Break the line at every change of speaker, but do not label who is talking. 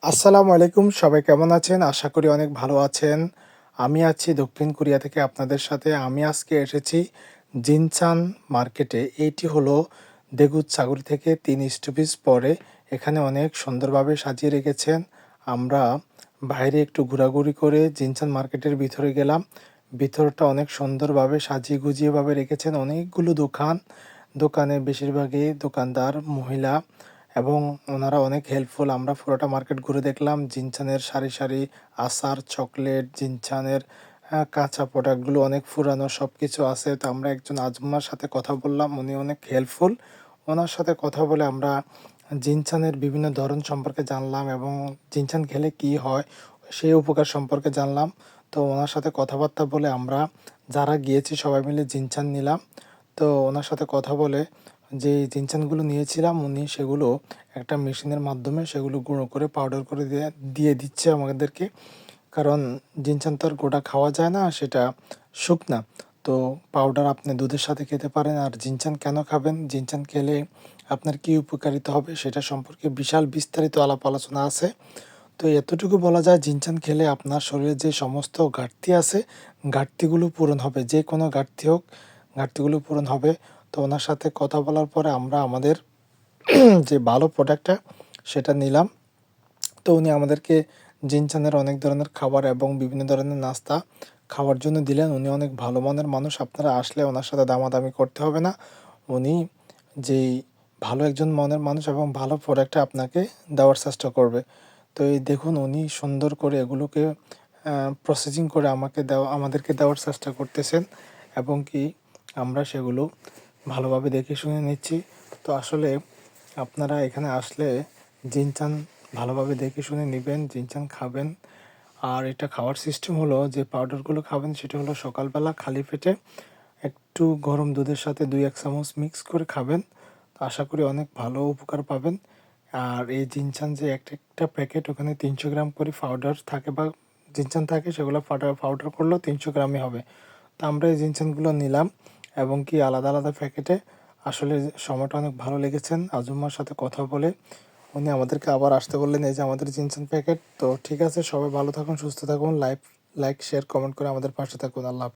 আসসালামু আলাইকুম। সবাই কেমন আছেন? আশা করি অনেক ভালো আছেন। আমি আছি দক্ষিণ কোরিয়া থেকে আপনাদের সাথে। আমি আজকে এসেছি জিনচান মার্কেটে। এইটি হলো দেগুদ থেকে ৩ স্টপেজ পরে। এখানে অনেক সুন্দরভাবে সাজিয়ে রেখেছেন। আমরা বাইরে একটু ঘোরাঘুরি করে জিনচান মার্কেটের ভিতরে গেলাম। ভিতরটা অনেক সুন্দরভাবে সাজিয়ে গুজিয়েভাবে রেখেছেন। অনেকগুলো দোকান। দোকানে বেশিরভাগই দোকানদার মহিলা এবং ওনারা অনেক হেল্পফুল। আমরা পুরোটা মার্কেট ঘুরে দেখলাম। জিনচানের সারি সারি আচার, চকলেট, জিনচানের কাঁচা প্রোডাক্টগুলো অনেক পুরানো সব কিছু আছে। তো আমরা একজন আজম্মার সাথে কথা বললাম, উনি অনেক হেল্পফুল। ওনার সাথে কথা বলে আমরা জিনচানের বিভিন্ন ধরন সম্পর্কে জানলাম এবং জিনচান খেলে কী হয় সেই উপকার সম্পর্কে জানলাম। তো ওনার সাথে কথাবার্তা বলে আমরা যারা গিয়েছি সবাই মিলে জিনচান নিলাম। তো ওনার সাথে কথা বলে যে জিনচানগুলো নিয়েছিলাম উনি সেগুলো একটা মেশিনের মাধ্যমে সেগুলো গুঁড়ো করে পাউডার করে দিয়ে দিচ্ছে আমাদেরকে। কারণ জিনচান তো আর গোটা খাওয়া যায় না, সেটা শুকনা। তো পাউডার আপনি দুধের সাথে খেতে পারেন। আর জিনচান কেন খাবেন, জিনচান খেলে আপনার কী উপকারিতা হবে সেটা সম্পর্কে বিশাল বিস্তারিত আলাপ আলোচনা আছে। তো এতটুকু বলা যায় জিনচান খেলে আপনার শরীরে যে সমস্ত ঘাটতি আছে ঘাটতিগুলো পূরণ হবে, যে কোনো ঘাটতি হোক ঘাটতিগুলো পূরণ হবে। তো ওনার সাথে কথা বলার পরে আমরা আমাদের যে ভালো প্রোডাক্টটা সেটা নিলাম। তো উনি আমাদেরকে জিনচানের অনেক ধরনের খাবার এবং বিভিন্ন ধরনের নাস্তা খাওয়ার জন্য দিলেন। উনি অনেক ভালো মনের মানুষ। আপনারা আসলে ওনার সাথে দামাদামি করতে হবে না। উনি যেই ভালো একজন মনের মানুষ এবং ভালো প্রোডাক্টটা আপনাকে দেওয়ার চেষ্টা করবে। তো এই দেখুন উনি সুন্দর করে এগুলোকে প্রসেসিং করে আমাদেরকে দেওয়ার চেষ্টা করতেছেন এবং কি আমরা সেগুলো ভালোভাবে দেখে শুনে নিচ্ছি। তো আসলে আপনারা এখানে আসলে জিনচান ভালোভাবে দেখে শুনে নেবেন, জিনচান খাবেন। আর এটা খাওয়ার সিস্টেম হলো যে পাউডারগুলো খাবেন সেটা হলো সকালবেলা খালি পেটে একটু গরম দুধের সাথে 2-1 চামচ মিক্স করে খাবেন। তো আশা করি অনেক ভালো উপকার পাবেন। আর এই জিনচান যে একটা প্যাকেট ওখানে 300 গ্রাম করে পাউডার থাকে বা জিনচান থাকে, সেগুলো পাউডার করলেও 300 গ্রামই হবে। তো আমরা এই জিনচানগুলো নিলাম এবং কি আলাদা আলাদা প্যাকেটে। আসলে সময়টা অনেক ভালো লেগেছেন আজুম্মার সাথে কথা বলে। উনি আমাদেরকে আবার আসতে বললেন, এই যে আমাদের জিনচান প্যাকেট। তো ঠিক আছে, সবাই ভালো থাকুন, সুস্থ থাকুন, লাইক শেয়ার কমেন্ট করে আমাদের পাশে থাকুন। আল্লাহ হাফেজ।